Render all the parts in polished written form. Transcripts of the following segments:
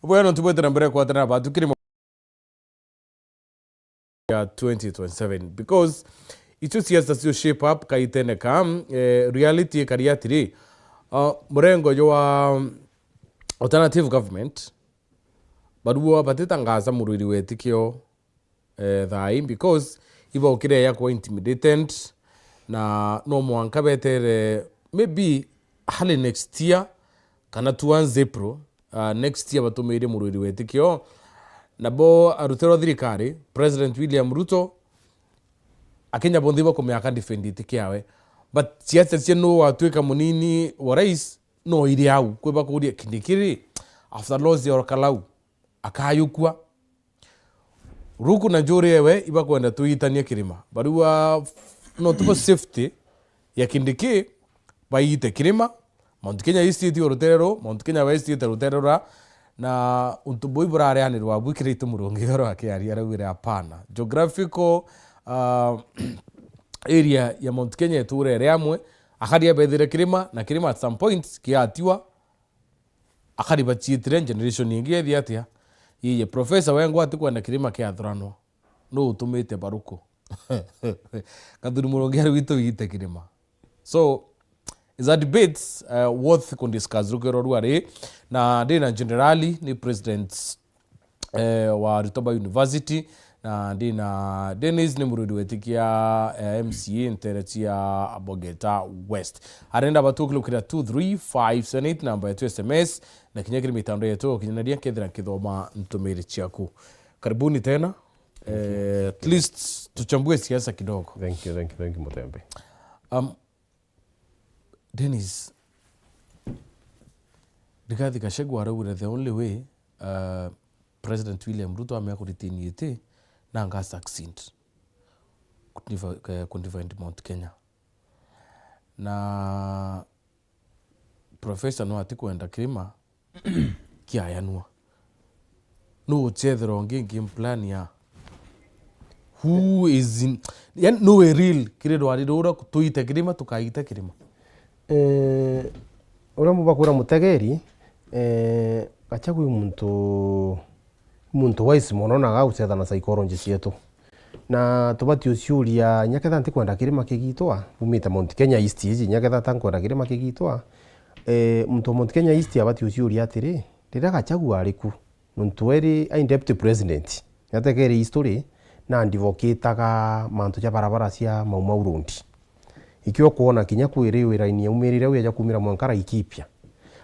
Bueno, tupate na mbere kwa tena batukiri ya 2027 because icho siasa sio shape up kaitene kam reality kariatiri murengo jo wa alternative government baduwa batetangaza murwiri wetikio thai because iba ukire ya kwa intimidated na no mwanka betere maybe hali next year kana tuanze April next year batumire murwiri wetikio nabo arutero thirikari President William Ruto akenya bondhiwa kwa miaka defendi tikiawe but siasa cia no watweka munini wa rais no iri au kweba kuria kindikiri after loss ya Kalau akayukwa Ruku na Njuri ewe iba kwenda tuitania kirima barua no tuko safety ya Kindiki baite kirima Mount Kenya East iti Rutero Mount Kenya West iti Rutero na untubui burare ani rwabu kirite murongero akiaria rawire hapana geographical area ya Mount Kenya turere amwe akaria bethire kirima na kirima at some point kiatiwa akari bachitire generation ingi thiatia iye professor wengo atikwenda kirima kia thurano no utumite baruko kaduri murongero witu yite kirima so is a debate worth kundiscuss rukero rwari na dina generally ni president wa Ritoba University na dina Dennis ni murudi wetikia MCA Nteretia Bogeta West arenda batuklu kira 23578 namba yetu SMS na kinyakiri mitando yetu kinyadia kedra kidhoma ntumiri chiaku karibuni tena at least tuchambue siasa kidogo. Thank you Mutembe. Dennis, Rigathi Gachagua arawire the only way President William Ruto ameakuritiniete na anga succeed kundivide Mount Kenya na professor no atikwenda kirima kiayanua no uchethero ngingi plan ya who is in yani no real kiredo aridora tuite kirima tukaita kirima ora mubakura mutegeri Gachagua muntu wise mono na gaucetha na psychology cietu na tubati uciuria nyaketha ntikwenda kirima kigitwa bumita Mount Kenya East iji nyaketha tankwenda kirima kigitwa muntu Mount Kenya East abati uciuria atiri rira Gachagua ariku muntu eri deputy president yategere history na advocateaga mantu ja barabara cia mauma Urundi ikio kuona kinya kwiriwira ini umirire uya kumira mwankara ikipya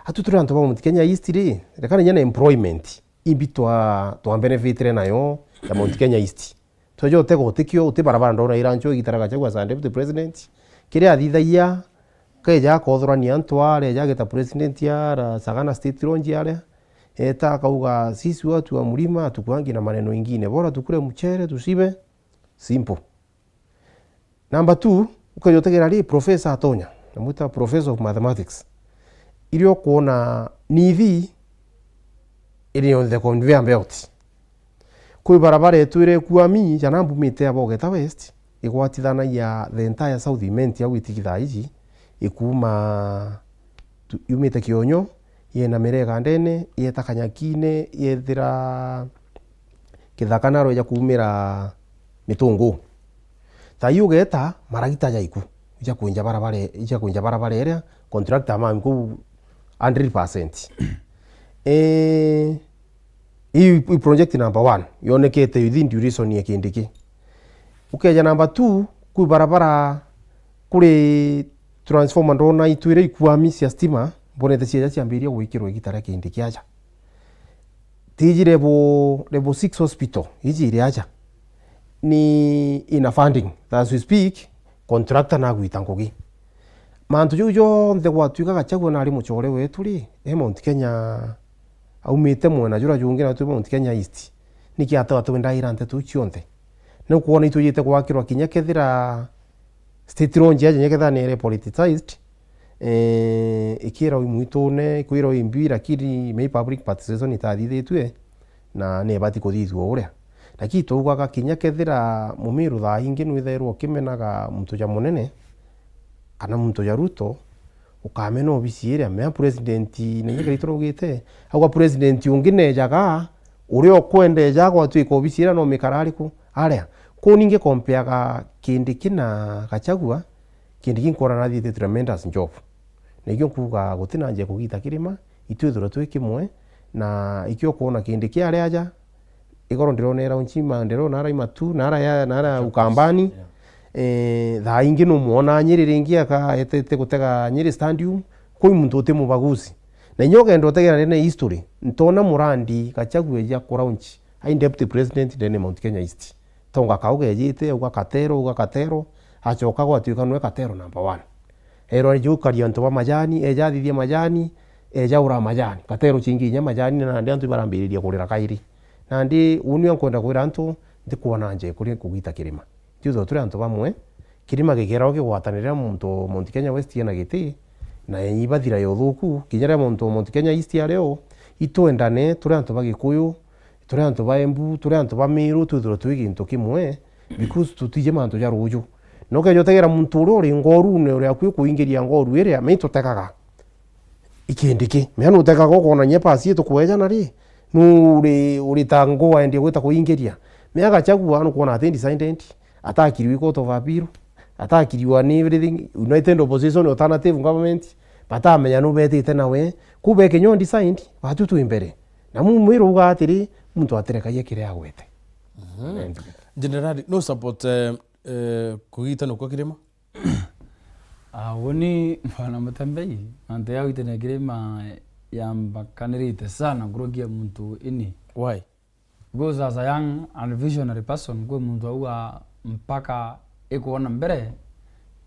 atutura antu ba Mount Kenya East ri rekana nyana employment imbitwa to benefitire nayo ya Mount Kenya East tojo tego tikio uti barabara ndora irancho igitaraga Gachagua sa deputy president kire athithaia keja kothorani antware ya geta president ya Sagana state ronji yale eta kauga sisi watu wa mlima tukwangi na maneno ingine bora tukule mchere tusibe simple. Number 2 ukayotegera ri professor Atonya namuita professor of mathematics ilio kuona nithi ili on the conveyor belt kui barabara etwire kuami jana mbumite Bogeta West igwatithana ya the entire south imment ya witikitha iji ikuma yumite Kionyo yena Merega ndene yeta Kanyakine yethira Kithakanaro ya kumira Mitungu tayugeta maragita jaiku ija kunja barabara area contractor mami ku 100%. Hii project number 1 yonekete within duration ya Kindiki. Ukeja number 2 ku barabara kule transformer ndona itwire ikuami cia stima bonete cia ciambiria gwikirwo igitara Kindiki aja. Tiji level 6 hospital iji ire aja ni ina funding as we speak contractor na gwitangugi mantu jujo nthe gwatuika Gachagua na ari muchore wetu ri Mount Kenya aumite mwena jura jungira tu Mount Kenya East niki atatu ndairante tu chionte no kuona itujite gwakirwa kinya kethira state ronje aje nyeketha nere politicized ikira imwitone kwira imbira kiri may public participation itathithitwe na ne bati kuthithwo uria lakini tugaga kinya kethira mumiru tha ingi nwitherwo kimenaga muntu ja munene kana muntu ja Ruto ukamena obisi ria me president ne nyekari turugite agwa president ungine jaga uri okwende jago atwiko obisi ria no mikarariku aria ko ninge compare kindiki na Gachagua kindiki nkora na thite tremendous job negyo kuga gutina nje kugita kirima itwithura twikimwe na ikyo kuona kindiki aria aja igoro ndironera unchima ndirona ara imatu nara ukambani tha ingi no muona Nyeri ringi aka etete gutega Nyeri stadium koi muntu utemu baguzi na nyoga ndo tegera ne history ntona murandi Gachagua ya kuraunchi ai deputy president dene Mount Kenya East tonga kauge jite uga katero achoka gwa tuika nwe katero number 1 ero jukaria nto wa majani eja thithia majani eja ura majani katero chingi nya majani na ndi antu barambiriria kurira kairi na ndi unio nkwenda kwira antu ndi kuona nje kuri kugita kirima tizo turi antu bamwe kirima gigera gigwatanira muntu Mount Kenya West yana giti na yibathira yothuku kinyara muntu Mount Kenya East ya leo itwendane turi antu bagikuyu turi antu ba Embu turi antu ba Miru tuthiro twigi into kimwe because tutije mantu ja ruju noke jotegera muntu uri ngoru ne uri akwi kuingiria ngoru ere amito tekaga ikindiki mehano utekaga kona nyepasi tukweja nari uri tango aende gwita kuingiria meaga Gachagua anu kuona atendi silent atakiriwe court of appeal atakiriwa ni everything United Opposition Alternative Government batamenya no betete nawe kubeke nyondi signed batutu imbere na mumwiro uga atiri muntu atereka yekire agwete generally no support kugita no kwa kirima woni mfana matambei ante yao itene kirima yambakanirite sana kurogia muntu ini why because as a young and visionary person kwa muntu au mpaka ekuona mbere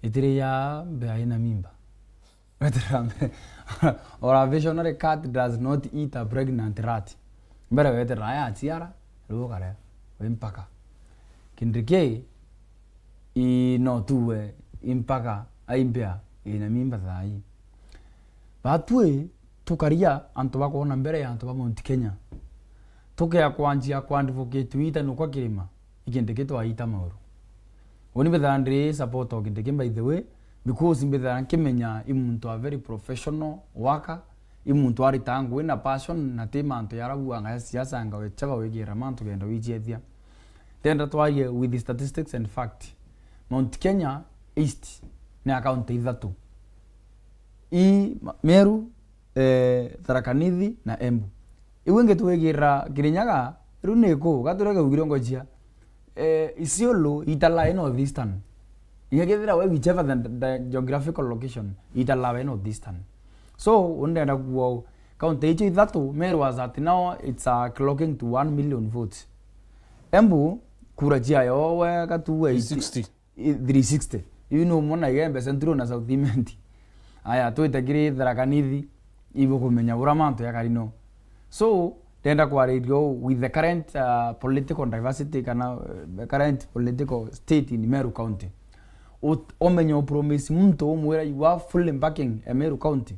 itiri ya beaina mimba or a visionary cat does not eat a pregnant rat mbere wetera ya tiara lugare mpaka kindike no tuwe impaka aimbea ina mimba thai batwe tukaria antu bakona mbere ya antu ba Mount Kenya tukea kwanjia kwa advocate wita no kwa kirima ikindike to aita mauru oni bethandri support okindike by the way because bethan kimenya imuntu a very professional worker imuntu ari tangu na passion na tema antu yaragu anga siasa anga wechaba wegira mantu genda wijethia tenda twaye with the statistics and fact Mount Kenya East ni account ithatu Meru Tharaka Nithi na Embu iwenge tuwegira Kirinyaga runeko gaturege ugirongo jia Isiolo itala eno eastern ingegethira we whichever the geographical location itala eno eastern so undenda kuo county ichi ithatu Meru was at now it's clocking to 1 million votes Embu kura jia yo we katuwe 360 you know mona yembe centro na south imenti aya twitagiri Tharaka Nithi ibo kumenya uramanto ya karino so tenda kwa radio with the current political diversity kana current political state in Meru County omenyo promise mtu umwera you are fully backing Meru County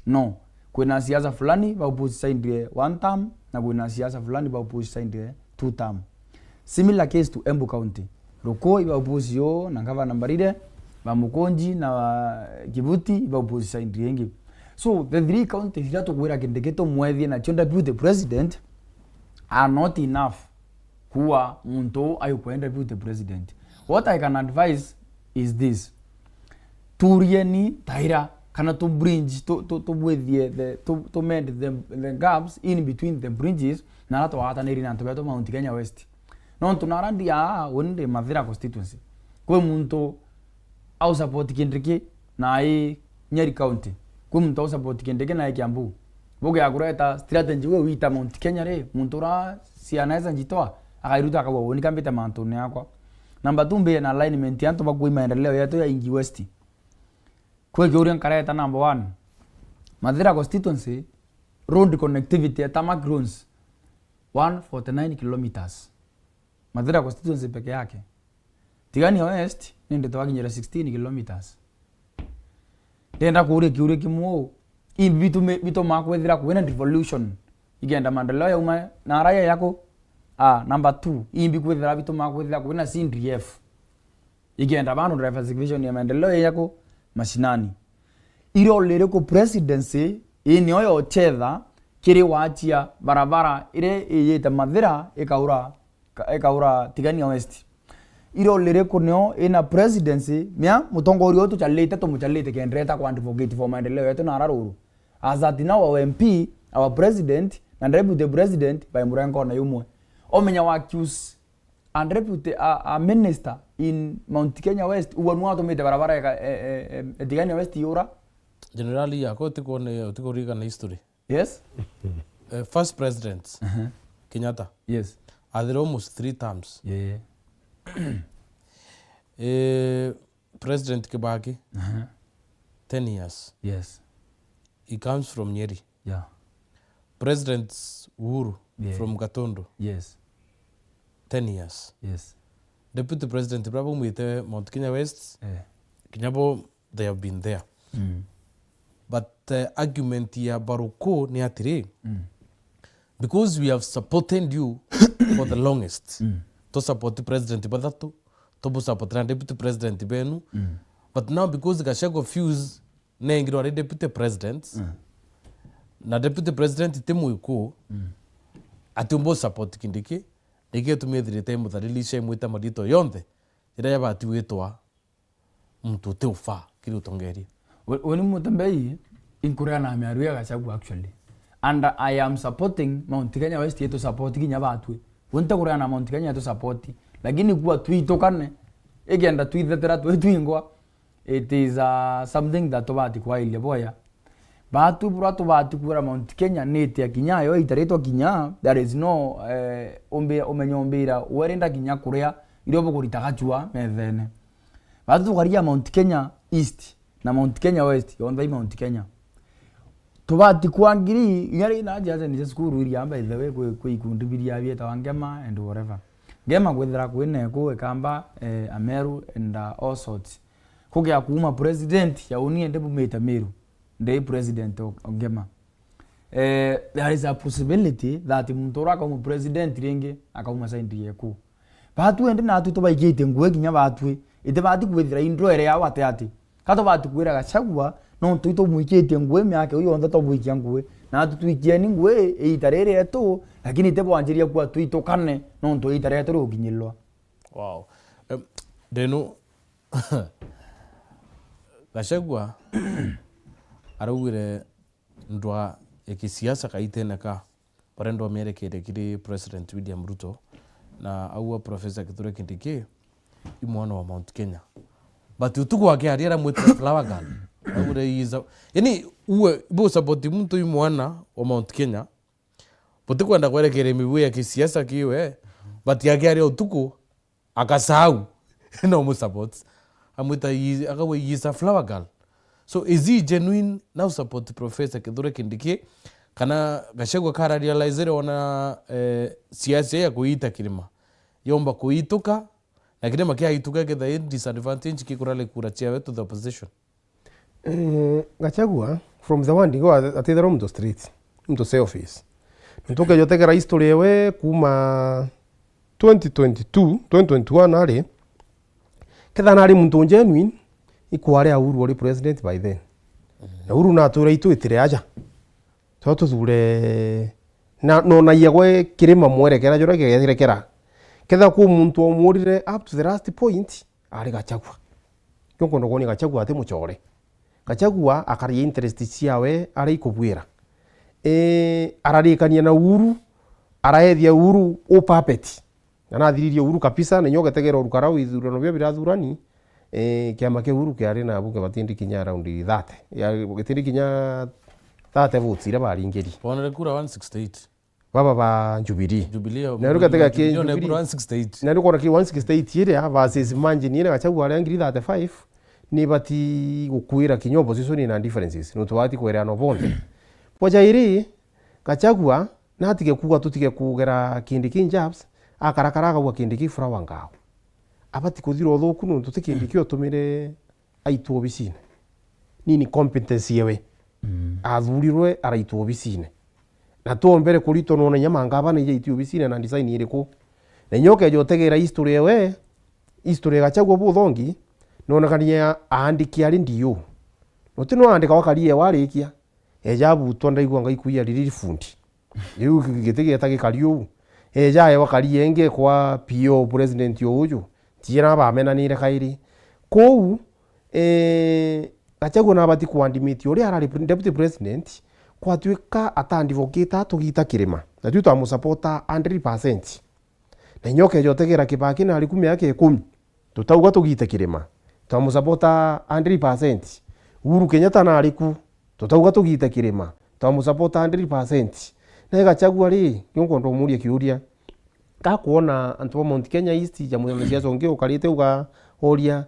no kuna siasa fulani ba opposition 1 term na kuna siasa fulani ba opposition 2 term similar case to Embu County Roko iba opposition na gavana Mbarire ba Mukonji na Kibuti iba opposition yengi so the three counties that were kindeketo mwethi na chonda the president are not enough kuwa muntu ayukwenda the president. What I can advise is this: turieni taira kana to bridge to with to mend the gaps in between the bridges na rato hata neri na to Mount Kenya West no tunarandi wonde Mathira constituency kwa muntu au support kindiki na ai Nyeri County kwa muntu au support kindiki na Kiambu boge agureta strategy we wita Mount Kenya re muntu ra si anaweza njitoa akairuta akawa woni kambita mantu ne akwa namba 2 mbe na alignment yanto bagui maendeleo yetu ya Ingi West kwa geurian kareta number 1 Mathira constituency road connectivity at tarmac roads 149 kilometers Mathira constituency peke yake Tigania West nende twaginyira 16 kilometers tenda kure kiure kimuo in bitu makwethira kuena revolution igenda maendeleo ya uma na raya yako number 2 imbi kwethira bitu makwethira kuena CNDF igenda bano diversification ya maendeleo yako mashinani irolere ku presidency ini oyo chetha kiri wachia barabara ire iyete Mathira ikaura Tigania West irolere kunio ina presidency mia mutongoria otu chalite kendreta kwa advocate for maendeleo yetu na Araruru as at now our MP our president and deputy president by Murengo na yumwe omenya wa accuse and deputy a minister in Mount Kenya West uwanwa tomete barabara Tigania West yura generally yako tiko riga na history. Yes. First president Kenyatta. Yes. Are there almost 3 terms? Yeah. President Kibaki 10 years. Yes. He comes from Nyeri. Yeah. President Uhuru from Gatundu. Yes. 10 years. Yes. Deputy President Ibrahim with Mount Kenya West. Kinyabo, they have been there. But the argument ya Baruko ni atiri. Because we have supported you for the longest. To support the president Badatu, to support the deputy president Benu. But now because Gachagua fuse nengiro ari deputy president, na deputy president Temu Iko, atumbo support Kindiki, ike tumethire temu tharilisha mwita madito yonde. Ira yaba atiwetwa mtu teufa kiri utongeria. When Mutambei in Korea na America Gachagua actually. And I am supporting Mount Kenya West yetu support kinyabatu. Wonta Korea na Mount Kenya yetu support. Lakini kuwa tuitokane egenda tuithetera tuingwa. It is something that tobati kwa ile boya. Batu burato batu kura Mount Kenya nete ya kinyayo itaretwa kinya. There is no omenyombira werenda kinya Korea irobo kuritagachua methene. Batu kwaria Mount Kenya East na Mount Kenya West yonda Mount Kenya. Tubati kwangiri ingari na jaje ni skuru iri amba ithewe ku ikundibiria bieta wangema and whatever. Gema kwethera kwene ku ekamba Ameru and all sorts. Kugia kuuma president ya uni ende bumeta Meru. Ndei president ogema. There is a possibility that mtora kama president ringe akauma saindi yeku. Batu ende na tu toba igete ngwe kinya batu ite bati kwethera indro ere ya wate ati. Kato batu kwira Gachagua no tuito muikete ngwe myake uyo onda to muikia ngwe na tuikie ni ngwe itarere eto lakini tebo anjiria kwa tuito kane no to itarere eto rukinyilwa. Wow. Deno Gachagua arauire ndwa ekisiasa kaitene ka parendo America kiri President William Ruto na auwa Professor Kithure Kindiki imwana wa Mount Kenya. But utuku wake ariera mwete flower girl. Aure iza. Yani uwe bo support mtu imwana wa Mount Kenya. Pote kwenda kwerekere miwe ya kisiasa kiwe. But yake ari utuku akasahau na umu support. Amwita akawe iza flower girl. So is he genuine now support Professor Kithure Kindiki? Kana Gachagua kara realize wana siasa ya kuita kilima. Yomba kuituka na kile makia ituka ke the disadvantage kikurale kurachia wetu the opposition. Gachagua from the one go atithero mto street mto selfies ntoke yotekera history yewe kuma 2021 ari kethana ari muntu genuine ikware Uhuru oli president by then na Uhuru na atura itwitire aja toto thure na no na yegwe kirima mwerekera jora gerekera ketha ku muntu omurire up to the last point ari Gachagua yongo ndogoni Gachagua ate muchore Gachagua akari interest ciawe ari kubwira ararikania na Uhuru araethia Uhuru o puppet na athiririe Uhuru kabisa na nyoge tegera urukara withurano bia birathurani kiama ke Uhuru kiari na buke batindi kinya round 30 ya gitindi kinya 30 votes ira baringeri Bonere kura 168 baba ba Jubilee na ruka tega ke Jubilee 168 na ruka ki 168 ire versus Manjini ire Gachagua ari ngiri 35 ni bati gukwira kinyo opposition na differences no twati kwera no bonde poja iri Gachagua na atige kuga tutige kugera Kindiki jobs akarakaraga gwa Kindiki flower ngao abati kuthiro thoku no tutikindiki otumire aitu obisine nini competence yewe athurirwe araitu obisine na to mbere kurito no nyamanga bana ije itu obisine na design iriku na nyoke jotegera history yewe history Gachagua buthongi nonekania aandiki ari ndio Mutino andika wakarie warikia. Ejabu tonda igwa ngai kuia riri fundi. Yu gitege gikario. Eja ye wakarie enge kwa PO president yoju. Tira ba menanire kairi. Kou Gachagua na bati kuandimiti uri arari deputy president kwa tuika atandivokita tugita kirima. Na tu tamusupporta 100%. Na nyoke jotegera Kibaki na ali 10 yake 10. Tutauga tugita kirima. Tamusupporta 100%. Uhuru Kenyatta na aliku tutauga tugita kirima. Tamusupporta 100%. Na Gachagua ri nyongo ndo murie kiuria. Ka kuona antu Mount Kenya East ya mwenyezi zonge ukarite uga oria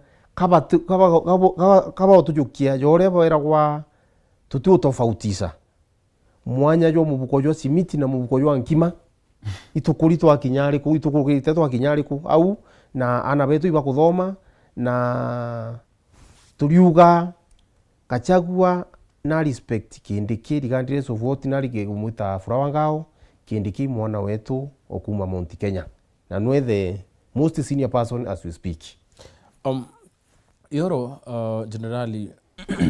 kaba utujukia jore bera kwa tutu tofautisa mwanya jo mubuko jo simiti na mubuko jo nkima itukurito akinyari ku itukurite to akinyari ku au na ana betu iba kuthoma na tuliuga Gachagua na respect Kindiki rigandire so vote na rige kumuita Furawa Ngao Kindiki mwana wetu okuma Mount Kenya na no the most senior person as we speak. Yoro generali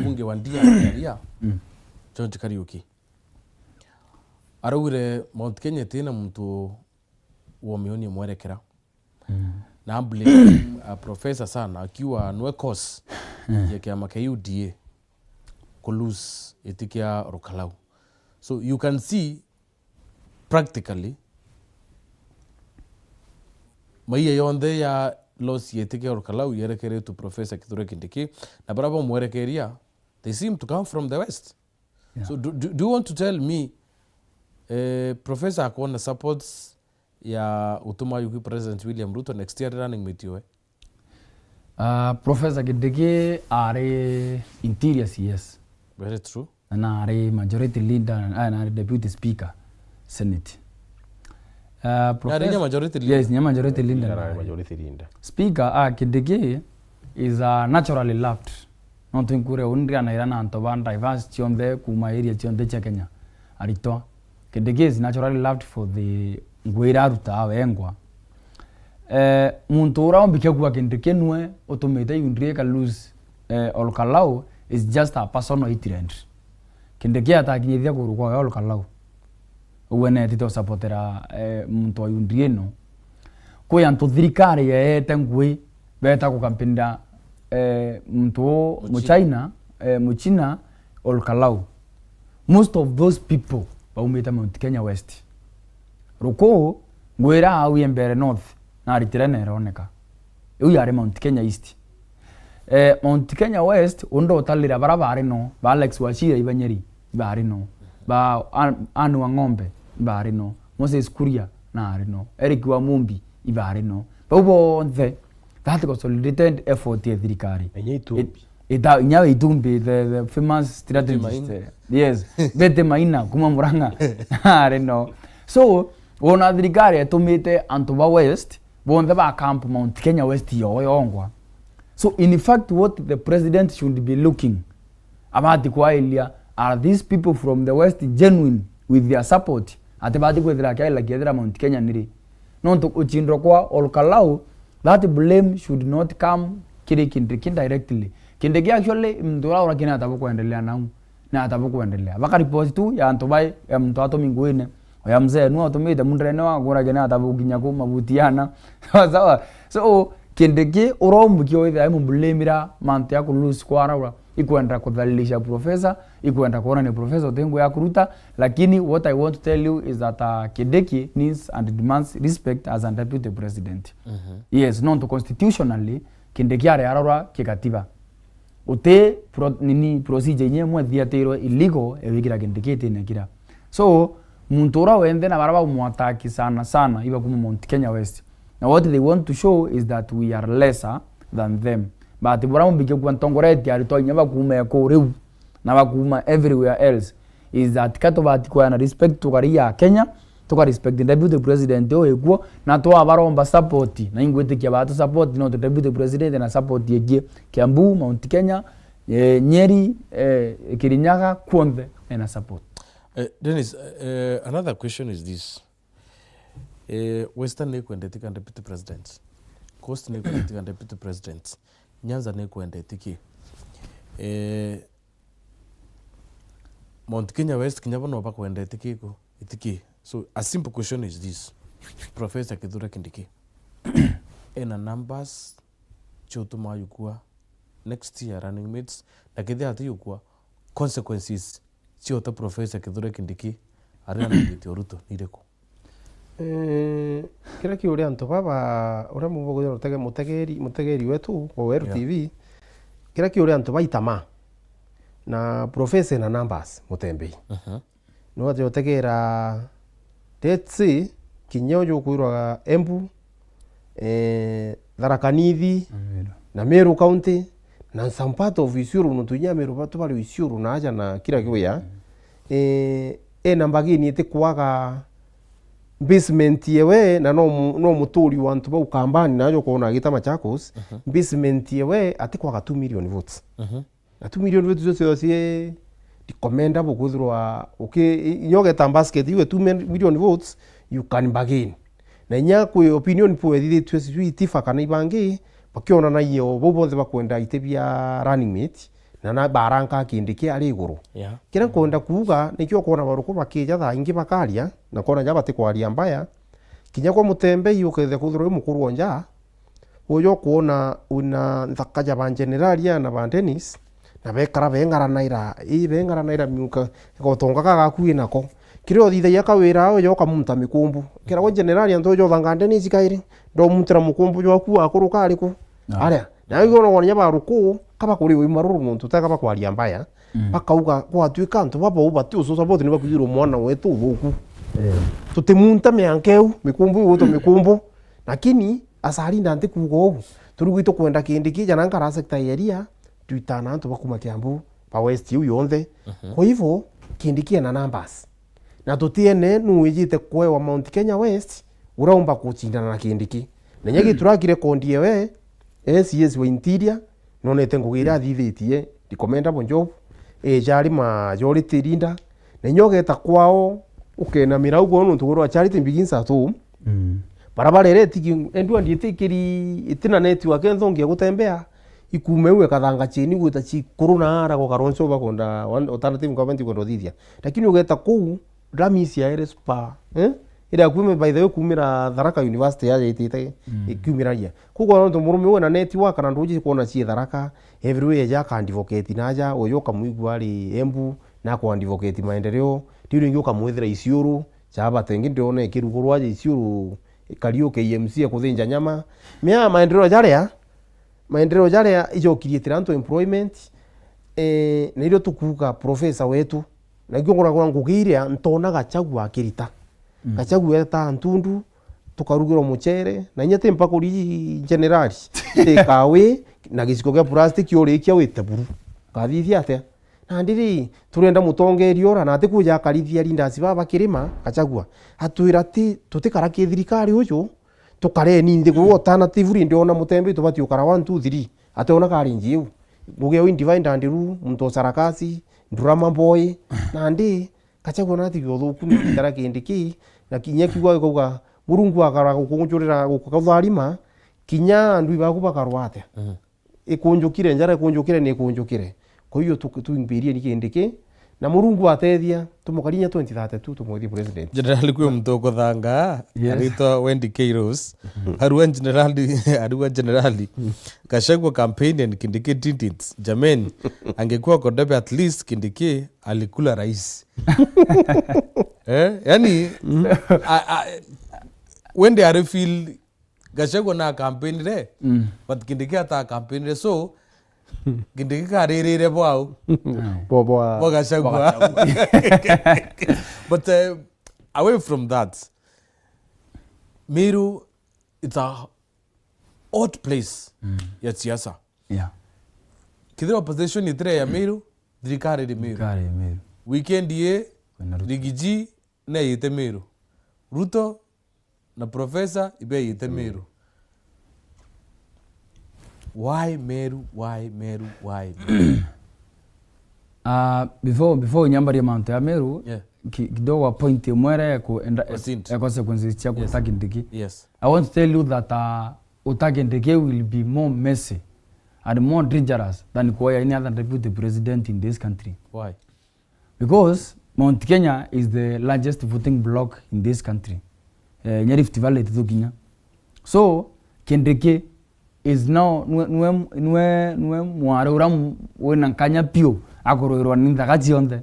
bunge wa Ndia George Kariuki araugire Mount Kenya tina mtu womioni mwerekera na ambule professor sana akiwa nwe course ya kiama kia UDA kulose itikia Rokalau. So you can see practically maiya yonde ya loss yetikia Rokalau yerekere to Professor Kithure Kindiki na baraba mwerekeria they seem to come from the west. Yeah. So do you want to tell me Professor akona supports ya utuma yuki President William Ruto next year running mitiwe? Professor Kindiki are interior CS. Very true. Na are majority leader na are deputy speaker Senate. Professor majority leader. Yes, majority leader. Majority leader. Speaker Kindiki is naturally loved. Not in Kure Undria na irana antoban diverse chionde kuma area chionde cha Kenya. Arito. Kindiki is naturally loved for the ngwira ruta wengwa. Muntu ura ombike kwa Kindiki nwe automate yundrie ka lose Olkalau is just a personal interest. Kindiki atakinyithia kurukwa Olkalau. Uwene tito supportera muntu yundrie no. Kwa yanto thirikari yete ngui beta kukampinda mtu Muchina Muchina Olkalau. Most of those people baumeta Mount Kenya West. Ruko ngwira au yembere north na ritirene roneka. Uyu yari Mount Kenya East. Mount Kenya West undo utalira barabara no ba Alex Wachira ibanyeri bari no ba anu ng'ombe bari no Moses Kuria na ari no Eric Wamumbi ibari no babo nthe that consolidated effort ya thirikari ita nyawe itumbi the famous strategist yes bete maina kuma Muranga ari no so wona thirikari atumite Antoba West bonde ba camp Mount Kenya West yoyongwa. So in fact what the president should be looking about kwa ilia are these people from the West genuine with their support atebati kwethira kaila kiethira Mount Kenya niri nonto uchindro kwa Olkalau that blame should not come Kindiki directly. Kindiki actually mdura ora kina atabu kuendelea na atabu kuendelea baka report tu ya Antobai ya mtu ato minguine ya mzee nu atomita mundrene wa gora gena atabu kinyako mabutiana sawa so Kindiki urombu kyo ida mu blamira mantu ya kulose kwa ara ikuenda kudhalilisha professor ikuenda kuona ni professor tengo ya kuruta lakini what I want to tell you is that Kindiki needs and demands respect as a deputy president. Yes, non to constitutionally Kindiki are arora kikatiba ute procedure nyemwe thiatiro illegal ewigira Kindiki tinekira so muntura wende na baraba muataki sana iba kuma Mount Kenya West. Now what they want to show is that we are lesser than them. But buramu bige kwa ntongoreti arito nyaba kuma yako reu na bakuma everywhere else is that kato bati kwa na respect to Korea Kenya to respect the deputy president o ego na to abaromba support na ingwete kia batu support no the deputy president na support yege Kiambu Mount Kenya Nyeri Kirinyaga Kwonde na support. Dennis, another question is this. Western nekwendetiki deputy president, Coast nekwendetiki deputy president, Nyanza nekwendetiki. Mount Kenya West kinya bono bakwenda itikiko itiki. So a simple question is this. Professor Kithure Kindiki. Ena numbers chotuma yukua next year running mates na kithia ati yukua consequences chota Professor Kithure Kindiki ari na gitio Ruto nireko. Kira kiuria antu baba ura mubogo mutegeri wetu kwa Weru TV. Kira kiuria antu baitama na Professor na numbers mutembei. No ati otegera tetsi kinyojo kuirwa Embu Tharaka Nithi na Meru County na some part of Isiuru nutunya Meru batu bali Isiuru na aja na kira kiuya nambagi ni te kwaga basement yewe na no muturi wantu bau kambani najo kuona gita Machakos basement yewe ati kwaga 2 million votes na 2 million votes zose recommenda bukuthirwa nyogeta basket iwe 2 million votes you can bargain na nya ku opinion poll thithitwe sijui itifa kana ibangi bakiona na iyo bobothe bakwenda itebia running mate na baranka Kindiki ari iguru kira kwenda kuuga nikyo kuona baruko bakija tha ingi bakaria na kuona jaba ti kwaria mbaya kinya kwa mutembei ukethe kuthirwa mukuru onja uyo kuona una thakaja ba generalia na ba Dennis na bekara bengara naira miuka gotonga gakuye nako kiro thitha ya kawira uyo kamunta mikumbu kira kwa generalia ntojo thanga Dennis kaire ndo mutira mukumbu yo ku akuruka ariku aria na yo no wonya baruko kaba kuri wi maruru muntu takaba kwaria mbaya bakauga kwatuika ntu baba ubati uso support ni bakugiro mwana wetu thuku tutimunta miankeu mikumbu uto mikumbu lakini asari ndante kugo turugito kwenda Kindiki jana nkara sector area tuitana ntu bakuma Kiambu pa West yu yonthe kwa hivyo Kindiki na numbers na tutiene nuwijite kwewa Mount Kenya West uraumba kuchindana na Kindiki na nyegi turakire kondie we SES wa interior nonete ngugira thithitie recommenda bonjo jari majority leader na nyogeta kwao ukena miraugo no tugurwa charity begins at home barabara ile tiki endwa nditikiri itina network enthongia gutembea ikumewe kathanga chini gwita chi kuruna ara go karonso bakonda alternative government go thithia lakini ugeta kuu ramisi ya spa ira kume by the way kumira Tharaka University ya itite ikumiraria kuko no murume we na network na nduji kuona chi Tharaka everywhere ya ka advocate naja oyo kamuigwa ari Embu na ko advocate maendeleo tiru ngyo kamwethira Isiuru chaba tengi ndione kirugurwa Isiuru Kario KMC kuthinja nyama mia maendeleo jaria ijo kiritira nto employment na irio tukuga professor wetu na ngora kwa ngugiria ntona Gachagua akirita Gachagua eta ntundu tukarugirwo muchere na nyete mpaka uri generali kawe na giciko gya plastic yori kia wite buru kathithia atia na ndiri turenda mutongerio ra na ati kuja karithia rinda baba kirima Gachagua atwira ti tutikara ki thirikari uju tukare ni ndi go alternative ri ndiona mutembe tubati ukara 1 2 3 ate ona kari njiu nguge wi divine ndiru muntu sarakasi drama boy na ndi Gachagua na ti gothuku ni ndara Kindiki na kinya kiwa kuga murungu akara gukunjurira gukatharima kinya andu ibaku bakarwate ikunjukire njara ikunjukire ni ikunjukire kwa hiyo tuimbirie ni Kindiki na murungu atethia tumukarinya 2032 tumuthi president general kwe mtoko thanga arito Wendy Kairos haruwa generali Gachagua campaign and Kindiki didn't jameni angekuwa Kodebe at least Kindiki alikula rais yani Wendy are feel Gachagua na campaign re but Kindiki ata campaign re so Kindiki karere bwao bobo Gachagua but away from that Meru it's a odd place ya siasa kidhi opposition itre ya Meru thirikari ri Meru weekend ye Rigiji na yite Meru Ruto na professor ibe yite Meru why Meru before nyambari Mount ya Meru kidogo point mwere ku consequences cha kutaka Kindiki. Yes. I want to tell you that utaka Kindiki will be more messy and more dangerous than any other deputy president in this country. Why? because Mount Kenya is the largest voting block in this country. Nya Rift Valley tithukinya. So Kindiki is now nwe mware ura wena nkanya pio akoroirwa ni thagati onthe.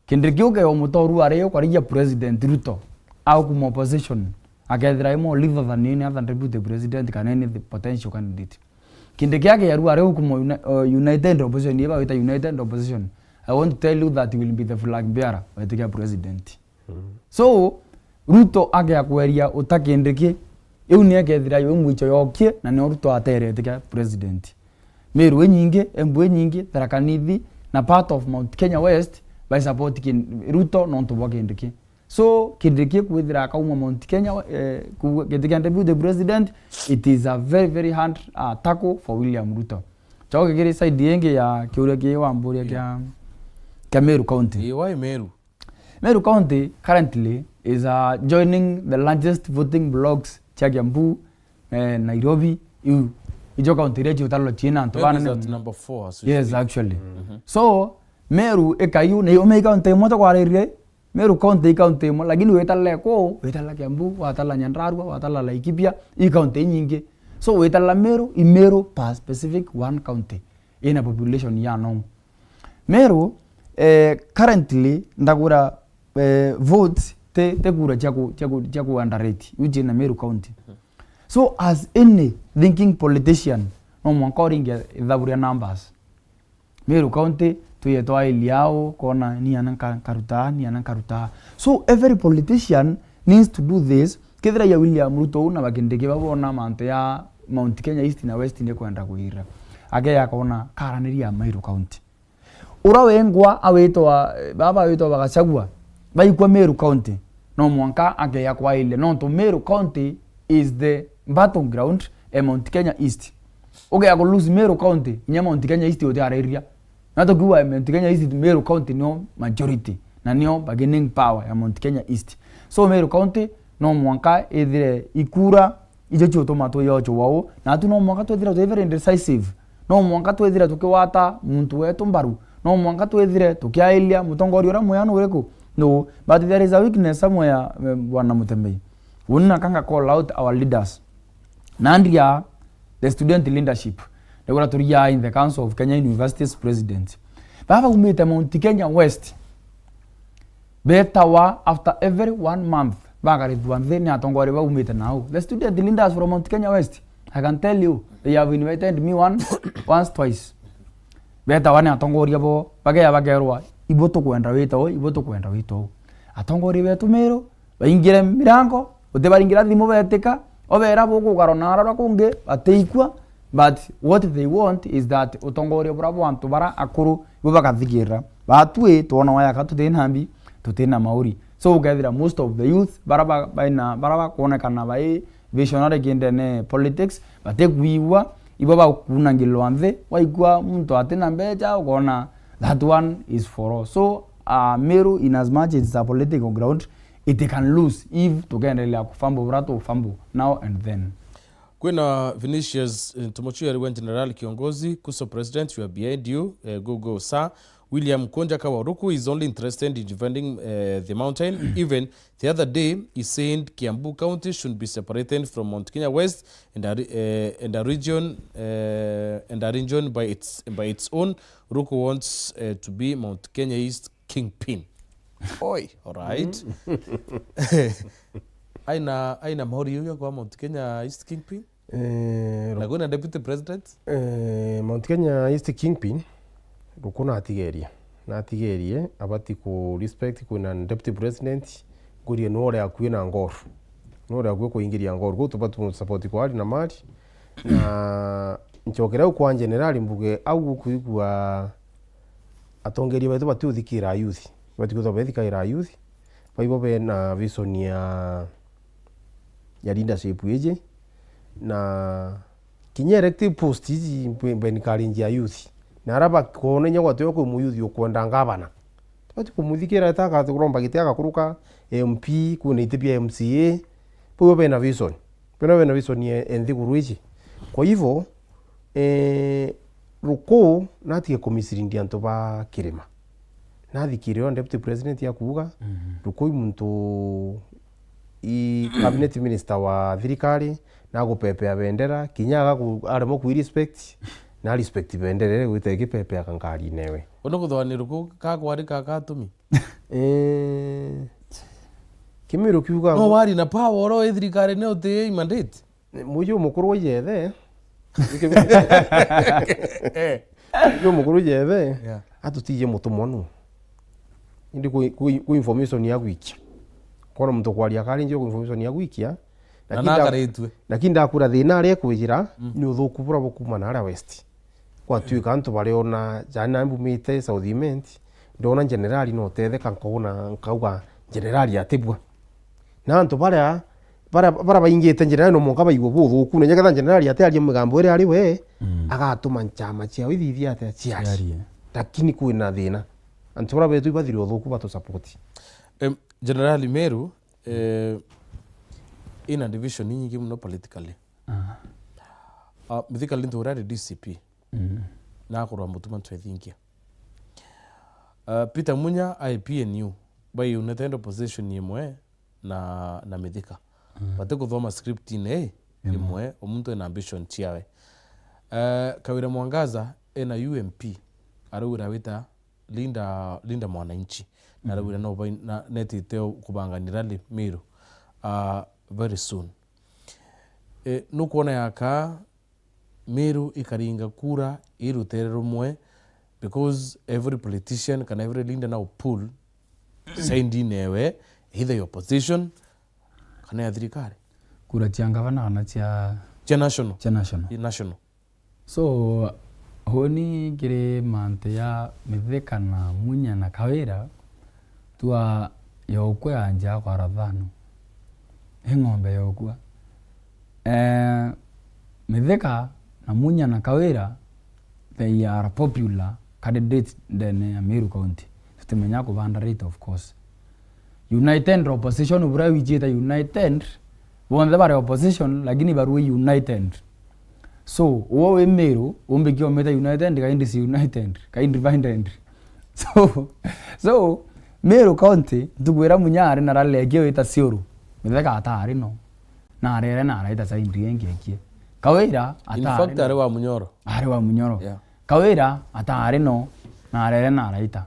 Kindiki uke omutoru ario kwaria president Ruto au kuma opposition akethira imo leader than any other deputy president can any the potential candidate. Kindiki yake yaru ario kuma united opposition yeba with united opposition. I want to tell you that he will be the flag bearer by the president. So Ruto age akweria utakindiki eu ni akethira yo mwicho yokie na ni Ruto atere the president. Meru nyingi Embu nyingi Tharaka Nithi na part of Mount Kenya West by support Ruto non to Kindiki. So Kindiki kwithira akauma Mount Kenya Kindiki and the president, it is a very hard tackle for William Ruto. Choke kiri side yenge ya kiuria ki wa Mburi ya Meru County. Why Meru? Meru County currently is joining the largest voting blocks Kiambu, Nairobi, Ijo County rechi utalo China Meru is at number 4. Yes, actually. So Meru ekayu na Omega County moto kwa rire Meru County county mo lakini wetala ko wetala Kiambu watala Nyandarua watala Laikipia I county nyingi. So wetala Meru per specific one county in a population ya no. Meru currently ndagura votes te kura chaku underrate uje na Meru County. So as any thinking politician no mwankoring dhaburia numbers Meru County tuyetoa iliao kona ni anankaruta. So every politician needs to do this. Kethira ya William Ruto na bakindeke babona manto ya Mount Kenya East na West ne kwenda kuira age yakona karaniria Meru County. Ura wengwa awetwa baba awetwa bagachagua baikwa Meru County no mwanka age yakwa ile no to Meru County is the battleground Mount Kenya East. Oge ya lose Meru County nya Mount Kenya East yote area na to kuwa Mount Kenya East Meru County no majority na nio bargaining power ya Mount Kenya East. So Meru County no mwanka edire ikura ijo chotomato yocho wao na tu no mwanka tu edire very indecisive no mwanka tu edire tukiwata muntu wetu mbaru no mwanka tu edire tukiailia mutongori ora moyano ureko no but there is a weakness somewhere bwana Mutembei. Wonna kanga call out our leaders nandria the student leadership they were to in the Council of Kenya Universities president baba umeta Mount Kenya West betawa after every 1 month bagari duanze ni atongori ba umeta now the student leaders from Mount Kenya West I can tell you they have invited me once twice betawa ni atongori abo bagaya bagerwa iboto kwenda wito atongori betu Meru baingire mirango utebaringira thimo beteka obera boko garonara kunge ateikwa but what they want is that utongori bravo antu bara akuru bubakathigira batwe tona waya katutenhambi tutena mauri so gather most of the youth baraba kuonekana bai visionary gendene politics bategwiwa ibaba kunangilo anthe waigwa muntu atena mbeja ukona that one is for all. So Meru in as much as it's a political ground it can lose if tugendelea kufambo brato ufambo now and then. Kwena Vinicius Tumochu Yariwa General Kiongozi Kuso President we are behind you go sir. William Konja Kawaruku is only interested in defending the mountain. Even the other day he said Kiambu County should be separated from Mount Kenya West and a region by its own. Ruku wants to be Mount Kenya East kingpin. Oi, all right. Aina mauri yuyo kwa Mount Kenya East kingpin? Naguna deputy president? Mount Kenya East kingpin Ruku natigerie abati ku respect kuna deputy president ngurie nore akuye na ngoro nore akuye kuingiria ngoro go tubatu support kwa ali na mali na nchokera kwa general mbuge au kuigwa atongeria betu batuthikira youth batikuza bethikaira youth baibo bena vision ya leadership yeje na kinya elective post hizi benikali ya youth na araba kone nyagwa toyo ko muyuthi ukwenda ngabana tati kumuthikira taka kuromba gitiaga kuruka MP kuna itipia MCA baibo bena vision enthi guruichi kwa hivyo Ruko natige komisiri ndi antu ba kirima nathikire on deputy president ya kuuga rukui muntu i cabinet minister wa thirikari na gupepea bendera kinyaga aremo ku respect na respect bendera gwite gipepea kankari newe ono kuthwani ruku kakwari kakatumi Kimiru kiuga no wari na power ro thirikari ne uti mandate muyo mukuru yethe yo mukuru yethe atutiye mutumwa nu indi ku information ya wiki kono muntu kwaria kari njo ku information ya wiki na nakaritwe lakini ndakura thina ari kwira ni uthuku bura bukuma na ara west kwa tuika antu bari ona jana mbumite South Imment ndona generali no tethe kankona nkauga generali atibwa na antu bara baingite generali no monka baigwo buthuku na nyagatha generali atari mugambo iri ari we agatuma nchama cia ithithia ate ciari lakini kwina thina antu bara betu bathiri uthuku batu support generali Meru ina division nyingi muno politically politically ndio rari DCP na kurwa mutuma twethingia Peter Munya IPNU by United Opposition imwe na Mithika bate kuthoma script ine imwe omuntu ena ambition ciawe Kawira Mwangaza ena UMP arauira wita Linda Mwananchi na arauira no netite kubanganira Meru very soon nukuona yaka Meru ikaringa kura irutere rumwe because every politician can every leader now pull send inewe either your opposition kana ya thirikari kura cia gavana kana cia national so honi kiri mante ya Mithika na Munya na Kawira tua yokwe anja kwa rathano ng'ombe yokwa Mithika na Munya na Kawira they are popular candidates then Meru County tutemenya kubanda rate of course united opposition ubura wijita united bonde bare opposition lakini barui united so wowe Meru umbe kiometa united kaindi si united kaindi violent so Meru County tugwira Munyari na ralege ita siuru Mithika atari no na arere na araita saindi yengekie Kawira atari in fact are wa Munyoro yeah. Kawira atari no na arere na araita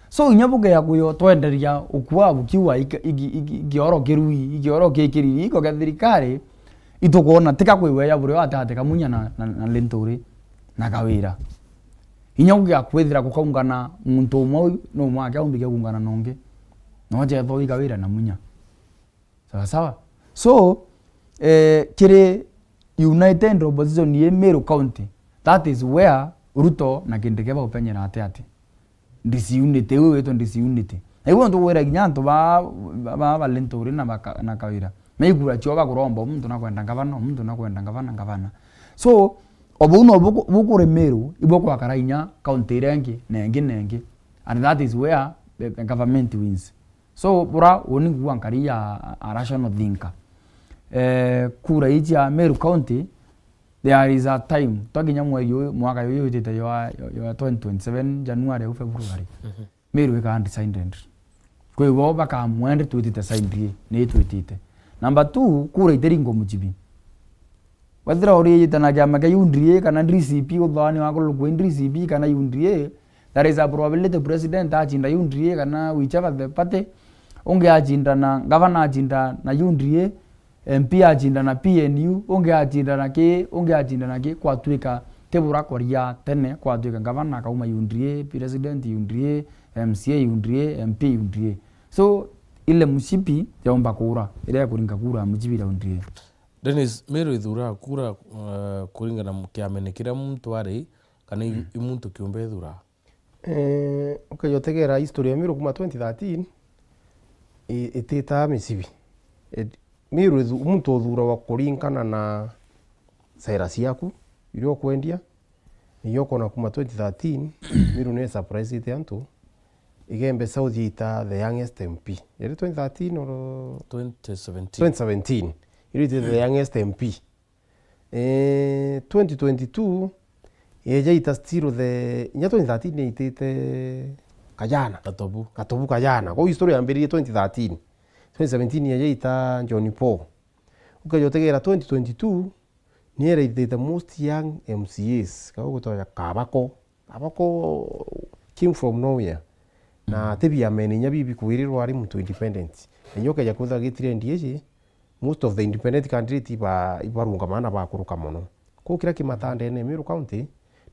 so inyabuge ya kuyo twenderia ukwa bukiwa igioro kekiri iko gathirikari itugona tika kwiwe ya buri atate Kamunya na Linturi na Kawira inyabuge ya kwithira kukaungana muntu umwe no mwake umbige kungana nonge no je thoi Kawira na Munya sawa so kire united opposition ye Meru County that is where Ruto na kindikeba upenyera ate disunity wewe to disunity ego ndo wera ginyanto ba Linturi na Kawira meigura choba kuromba umuntu nakwenda ngavana so obuno bukure Meru iboko akarainya county rengi nengi and that is where the government wins so bura oni kuangaria a rational thinker kura iji ya Meru County there is a time twaginya mwaka yoyo itete yo 2027 January au February Meru ika undecided kwe wo baka mwende twitite side ni twitite number 2 kura iteringo mujibi wadira ori itana kama ka yundrie kana DCP uthani wako lugwe DCP kana yundrie there is a probability the president ajinda yundrie kana whichever the party onge ajinda na governor ajinda na yundrie MP ajinda na PNU onge ajinda na ke kwatwika tebura koria tene kwatwika governor kauma yundrie president yundrie MCA yundrie MP yundrie so ile musipi yaomba kura ile ya kuringa kura mujibi yundrie Dennis Meru ithura kura kuringa na kiamenekira muntu ari kana imuntu kiumbe ithura okay yotegera history ya Meru kuma 2013 itita misibi Meru muntu uthura wa kuringana na sera ciaku irio kwendia niyo kona kuma 2013 Meru ne surprise ite antu igembe South ita the youngest MP ile 2013 or 2017 ile the youngest MP 2022 yeja ita still the nya 2013 itite kajana Gatobu kajana kwa history yambirie 2013 2017 yaita Johnny Paul ukajotegera 2022 niere the most young MCAs kwa gutoya Kabako came from nowhere na tebia meninya bibi kuirirwa ari muntu independent enyoka ya kutha gitrend yeje most of the independent candidate ibarunga mana bakuruka muno ko kira kimatande ne Meru County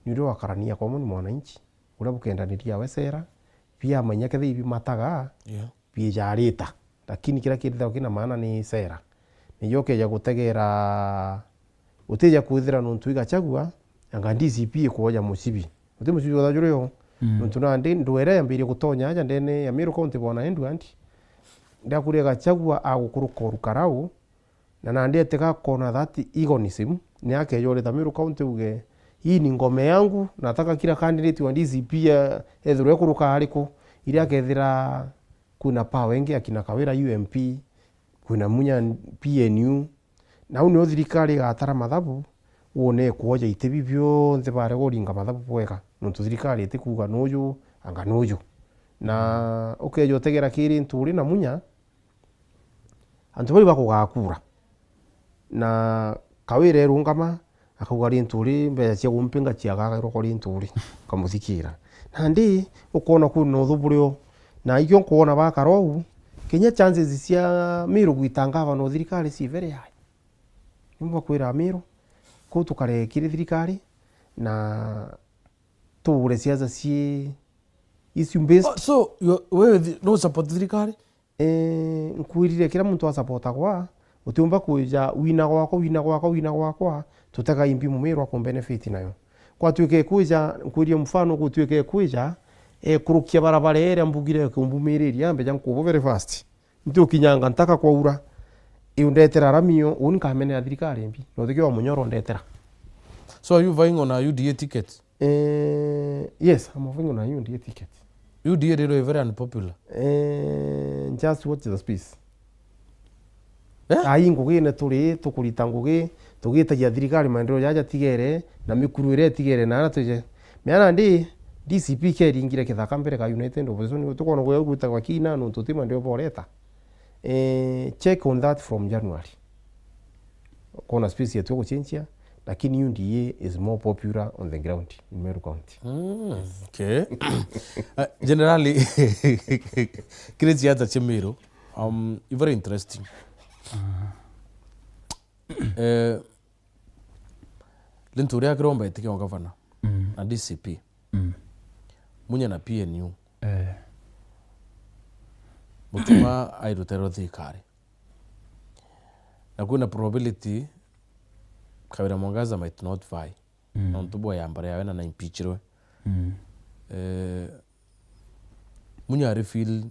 ni ndo akarania kwa mwananchi ura bukendaniria wesera pia manya kethe ibi mataga pia jarita lakini kira kitha kina maana ni sera ni yoke ya gutegera uteja kuithira nuntu igachagua anga DCP kuoja musibi uti musibi wadajuro yo nuntu na ndi ndwere yambiri gutonya aja ndene ya Meru County bona endu anti ndakure gachagua agukuruka rukarau na nandete kona that egonism ni ake yore ta Meru County uge hii ni ngome yangu nataka kila candidate wa DCP ethirwe kuruka hariko ili akethira kuna pa wengi akina Kawira UMP kuna munya PNU na uno thirikari gatara mathabu wone kuoja itebi byonthe bare goringa mathabu bwega nuntu thirikari itikuga nuyu anga nuyu na ukejo tegera kiri nturi na munya antu bari bakugakura na Kawira rungama akauga nturi mbe cia gumpinga ciagaga rokori nturi kamuthikira nandi ukona kuno thuburio na iyo kuona bakarou Kenya chances cia Meru gwitangava no thirikari si very high nimba kwira Meru ko tukare kiri thirikari na tugure ciaza cie issue based so we no support thirikari nkwirire kila muntu asupporta kwa utiumba kuja wina gwakwa tutaka imbi Meru ako benefit nayo kwa tuike kuja nkwirie mfano kutuike kuja kurukia barabara ere mbugire kumbumiriri ambe jankubo very fast ndio kinyanga ntaka kwa ura iundetera ramio unkamene ya thirikari mbi no thikio munyoro ndetera. So are you vying on a UDA ticket? Yes, I'm vying on a UDA ticket. UDA is very unpopular. Just watch the space. Ai ngugine turi tukurita ngugi tugitagia thirikari maendeleo yaja tigere na mikuru ire tigere na tuje miana ndi DCP ke ringire kithaka mbere ka United Opposition tukona gwe guta kwa kina no tutima ndio boreta check on that from January kona space yetu kuchinchia lakini UDA is more popular on the ground in Meru County. Okay. Generally kirezi hata chemiro very interesting. Linturi akiromba etike wa governor na DCP munya na PNU mutuma airutero thikari na kuna probability Kawira Mwangaza might not vie na ntubo ya mbare yawe na impeachirwe munya arifil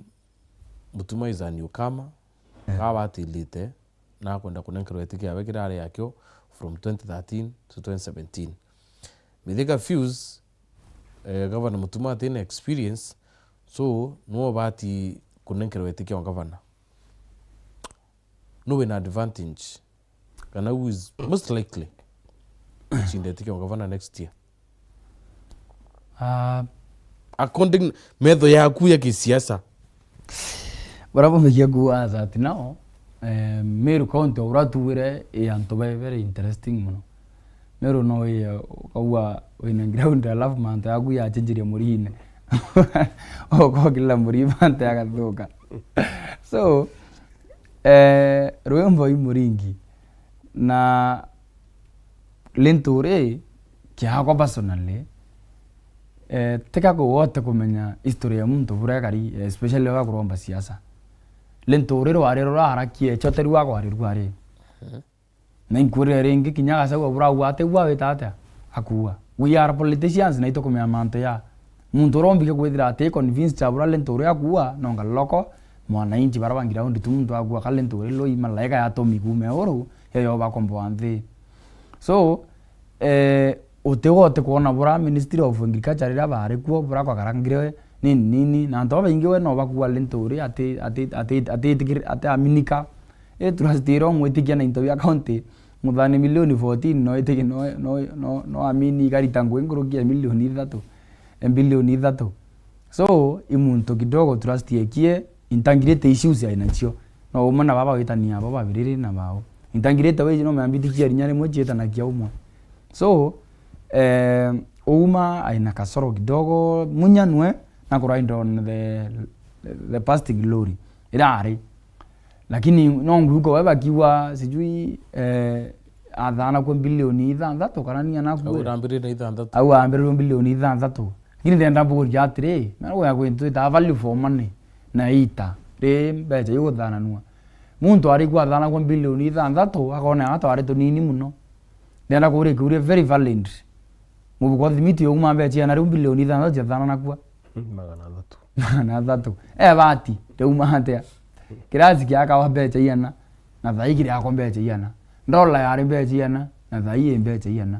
mutuma is a newcomer kawatilite na kwenda kunenkerwa etike yawe kirare yakyo from 2013 to 2017 mithika fuse governor mutuma atine experience so no bati kunenkerwa etike wa governor no an advantage kana who is most likely chinda etike wa governor next year according metho yaku ya kisiasa barabo megia gua that now Meru County uratuwire anto very interesting muno Meru no kwa wina ground alafu manta yaku ya chenjire murine kwa kila muribante akathuka so Rwembo imuringi na Linturi kiako personally teka ko wote kumenya history ya muntu burekari especially wa kuromba siasa Linturi rwarero harakie choteri wa rwari na inkwire ringi kinyaga sawa bura wate wa wetata akuwa we are politicians na itoko mya manto ya muntu rombi ke kwithira ate convinced abura Linturi akuwa nonga loko mwana inchi barabangira undi tumuntu akuwa Linturi lo imalaika ya tomi kume oro yo ba kombo anthi so utegote kuona bura Ministry of Agriculture ira bare kuo bura kwa karangire nini na ndo baingiwe no bakuwa Linturi ate aminika trustiro mwetikia na interview account muthani milioni 14 no etiki no amini gari tangu ngurukia milioni 3 bilioni 3 so imuntu kidogo turastiekie intangirite issues aina cio no umana baba witania baba biriri na bao intangirite weje no meambitikia rinyare mojeta na kia umwe so uma aina kasoro kidogo munyanwe na kurind on the past glory irari lakini no nguko weba kiwa sijui athana kwa bilioni 6 kana ni anakuwa au ambire bilioni 6 lakini ndenda mburi atire na go yakwintu ta value for money na ita re mbeje yugo thana nua muntu ari kwa thana kwa bilioni 6 akona atware tunini muno ndenda kure kure very valid mubuko thimiti yo uma mbeje na bilioni 6 jathana nakua magana 3 bati reuma hatea kirasi kiaka wa mbeje yana na thai kiri akwa mbeje yana ndola yari mbeje yana na thai mbeje yana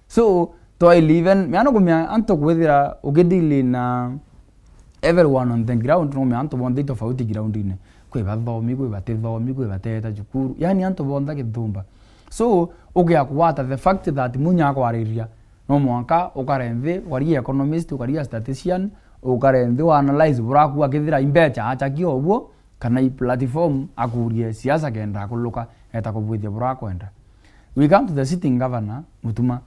so to I live and me kumya anto kwethira ugedili na everyone on the ground no me anto bonde tofauti ground ine kwe bathomi kwe batithomi kwe bateta jukuru yani anto bonda githumba so ugia kwata the fact that munya kwariria no mwanka ukarenthi wari economist ukari statistician ukarenthi wa analyze buraku akithira imbecha acha kiobo kana I platform akurie siasa kenda kuluka eta kubwithia buraku enda we come to the sitting governor Mutuma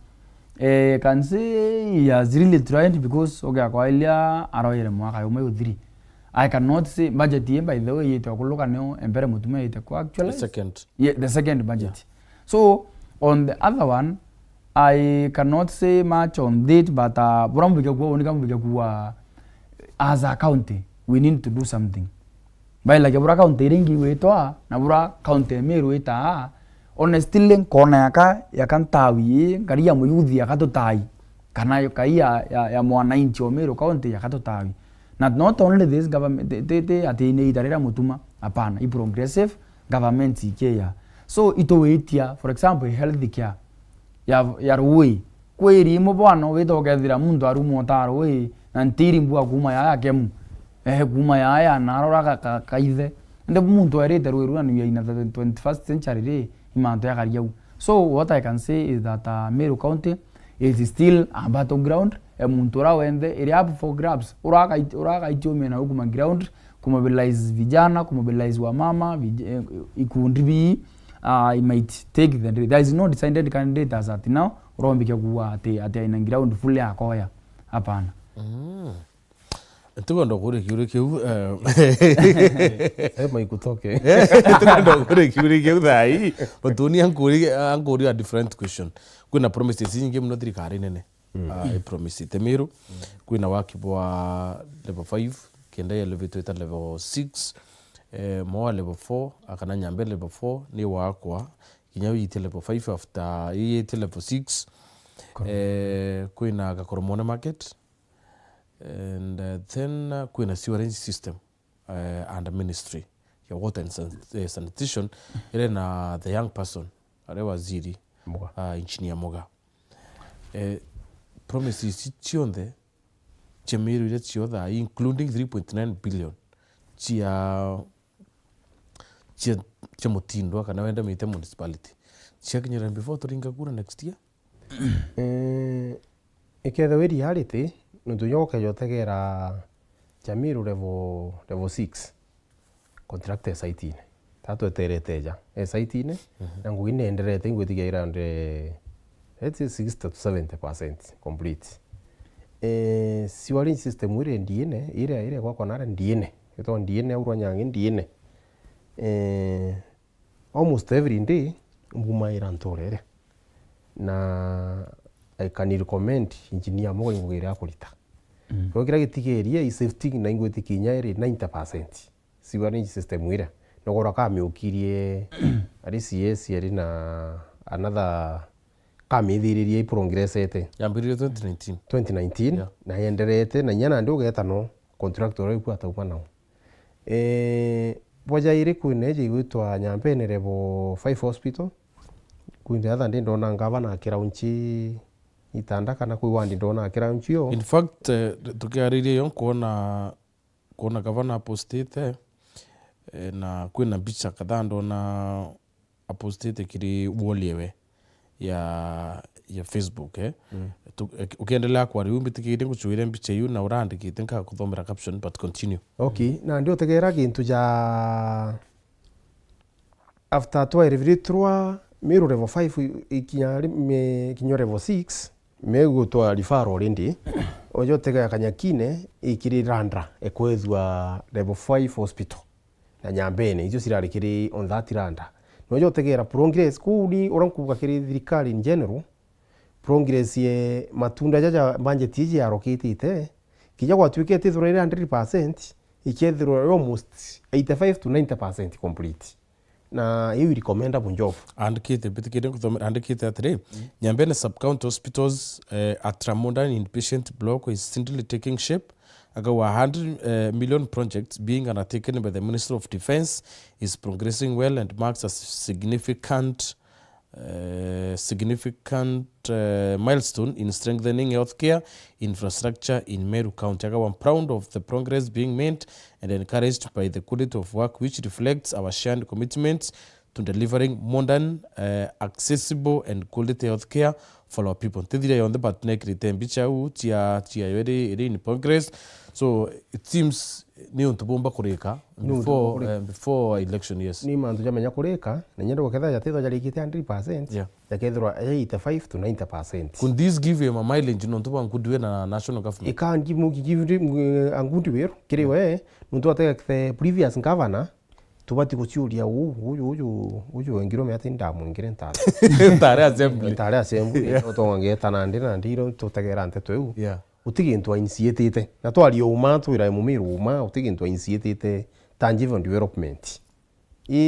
can say he has really tried because okay kwa ilia aroyere mwaka yo mayo 3 I cannot say budget ye by the way yete okuluka neo empere Mutuma yete kwa actually the second budget yeah. So on the other one I cannot say much on that but burambike kwa onika mbike kwa as a county we need to do something by like bura county ringi wetwa na bura county meru eta honestly kona yaka ntawi ngari ya muyuthi yakatutai kana yo kai ya mwananchi omero county yakatutai not only this government they atine itarera Mutuma hapana I progressive government ikea so itowetia for example health care ya ruwi kweri mo bwana witogethira mundu arumo taro we na ntiri mbua kuma ya kemu kuma ya narora kaithe ende mundu erete ruwa ni ina the 21st century re imanto ya so what I can say is that Meru County is still a battleground muntu ra wende iri up for grabs uraka ichome na huku ground kumobilize vijana kumobilize wa mama ikundi I might take there is no decided candidate as at now urombike kuwa ate ina ground fully akoya hapana tukondo kure kiu maikutoke tukondo kure kiu thai but uni anguri a different question kuna promises nyingi mno thirikari nene I promise Temiru kuna wakibwa level 5 kenda ya level 2 level 6 moa level 4 akana nyambe level 4 ni wakwa kinyawi ite level 5 after ite level 6 kuna Gakoromone market and then kuna sewerage system and ministry ya water and sanitation ile na the young person ale waziri engineer Moga promises chionde chemiru ile chiotha including 3.9 billion chia mutindo kana wenda mite municipality chia kinyira before turinga kura next year ikethe we reality nuntunyoka yotegera Jamiru level 6 contractor site ine tatu etereteja site ine na ngwine enderete ngwetiga irande it's 60 to 70% complete siwali system ire ndiene ire kwa konare ndiene ito ndiene urwanyangi ndiene almost every day mbuma irantorere na I can recommend engineer mo ngwira akulita kwa kira gitigeria safety na ingweti kinya iri 90% siwali system ire nogora kama ukirie ari CS ari na another kama ithiririe progressete yambirire 2019 yeah. Na yenderete na nyana ndio getano contractor iko atauma nao boja ire kuneje igwitwa Nyambene level 5 hospital kuinde atha ndi ndona ngavana akira unchi itanda kana kwi wandi ndona akira unchi yo in fact tukiaririe yo kuona gavana apostete na kwina bicha kadhaa ndona apostete kiri woliewe ya Facebook ukiendelea kwari umbitikire nguchuire mbicha yu na urandikite nka kuthomera caption but continue. Okay, na ndio tegera gintu ja after twairiviritwa miru level 5 ikinyo level 6 megutwa referral rindi ojo tega kanyakine ikiri randra ekwethwa level 5 hospital na nyambene icio cirarikiri on that randa nojo tegera progress kuri urankuga kiri thirikari in general progress ye matunda jaja budget iji yarokitite kija gwatuikete thurere 100% ikethirwa almost 85 to 90% complete na hiyo recommendable job andikite bitikire kuthomera andikite atiri Nyambene sub-county hospitals Ultramodern inpatient block is steadily taking shape. Agawa 100 million projects being undertaken by the Ministry of Defence is progressing well and marks a significant milestone in strengthening healthcare infrastructure in Meru County. I'm proud of the progress being made and encouraged by the quality of work which reflects our shared commitment to delivering modern, accessible and quality healthcare for our people. Tithira on the partner kritembicha u tia yori in progress. So it seems ni untubomba kureka before election, yes. Ni mantu jamenya kureka na nyendo guketha jatithwa jarikite 100%. Yeah. Jakethwa 85 to 90%. Could this give him a mileage no ntuba ngudwe na national government? It can give angundi weru kiriwe nuntu ateke previous governor tubati kuchuria uyu engiro meati ndamu ngire ntare. Ntare assembly. Ntare assembly otongeta na ndiro tutegera nteto eu. Yeah. Utigintu initiate na twari uma twira mumiru uma utigintu initiate tangible development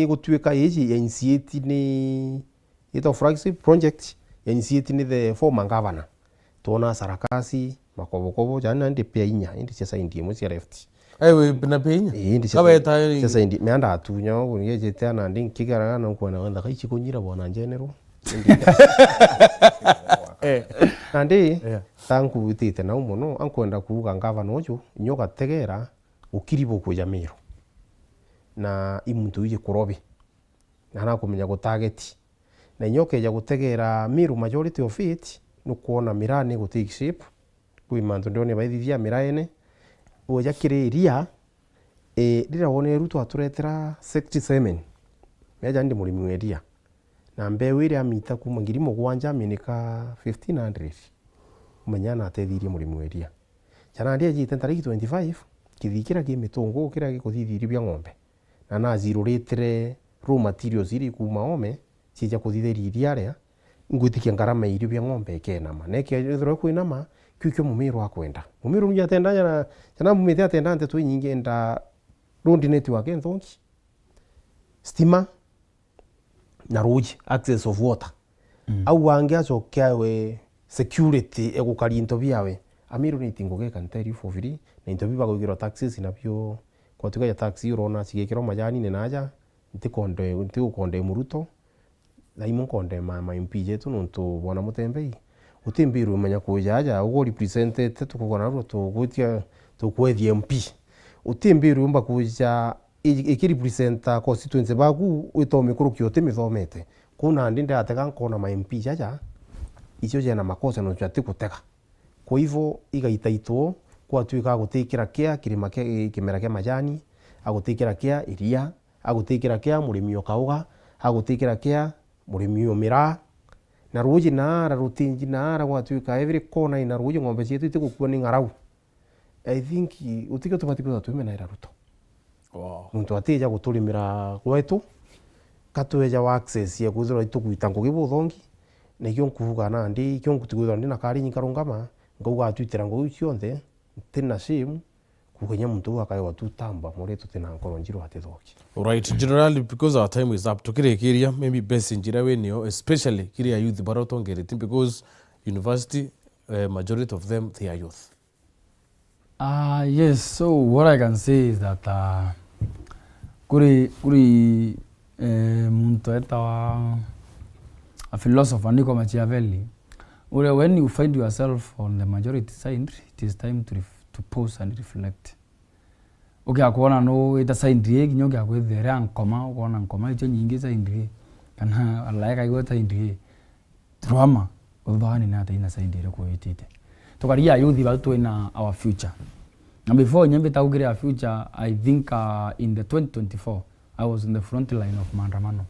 gutuika iji initiate ni ito flagship project initiate ni the former governor tona sarakasi makobokobo jana ndi pia inya ndi sasa ndi mu left Ewe na penya ndi sasa ndi meanda atunyo yeje tena ndi kigara na kuona wanda kai chikunyira bona general Nandi tanku witite na umuno ankwenda kuruga ngavana uju nyoka tegera ukiribo kuja Meru na imuntu ije kurobi na kumenya go target na nyoke ja gutegera Meru majority of it no kuona mirane go take shape kui mantu ndone baithithia miraene oja kireria rira wone ruto aturetera 67 meja ndi murimi weria na mbeu ire amita kuma ngiri mugwanja minika 1500 umenya atethirie murimi weria chana ndia jite tariki 25 kithikira ki mitungu kira gikuthithirie bia ng'ombe na zero litre raw materials iri kuma ome cija kuthithiria iria ria ngwitikia ngarama iri bia ng'ombe kenama neke ithro kwinama kyukyo mumiru akwenda mumiru nja tenda chana mumite atenda ante tu nyingi enda road network enthonki stima na roji access of water au wange achokia we security egukari into biawe Amiru ni tingo geka nteri for free na into biba gukiro taxes na pio kwa tuka ya taxi urona sigekiro majani ne naja ntikonde muruto na imo konde ma impije tu nonto bona mutembei utimbiru menya kujaja ugo represented tukugona ruto gutia tukwethie MP utimbiru mba kuja ikiripresenta constituency bagu witome kurukio timithomete kuna ndinde atega nkona ma MP jaja icio jena makosa no chati kutega kwa hivyo igaitaitwo kwa tuika gutikira kia kirima kimera kia majani agutikira kia iria agutikira kia murimi okauga agutikira kia murimi omira na ruji na rutinji na kwa tuika every corner ina ruji ngombe cietu itikukua ni ngarau. I think utike tubatiko tumena ira ruto. Wow. Muntu atija guturimira gwetu katweja wa access ya kuthira itukuita ngugibu thongi na kyo nkuvuga na ndi kyo nkutiguthira ndi na kari nyikarungama ngauga twitira ngugi cionthe tina shame kugenya muntu akayo tutamba muri tutina nkoro njiro hatithoki. Alright, generally because our time is up tukirekiria maybe best njira wenio especially kiria youth barotongereti because university majority of them they are youth. Yes, so what I can say is that kuri muntu etawa a philosopher Nico Machiavelli, when you find yourself on the majority side, it is time to pause and reflect. Okay, akuona no ita side rie ginyo gya kwethera ankoma ukuona nkoma icho nyingi side rie kana alaika igota rie drama udhani na taina saidire ko itite tukaria youth ba twina our future. And before nyambe taugire our future, I think in the 2024 I was in the front line of maandamano.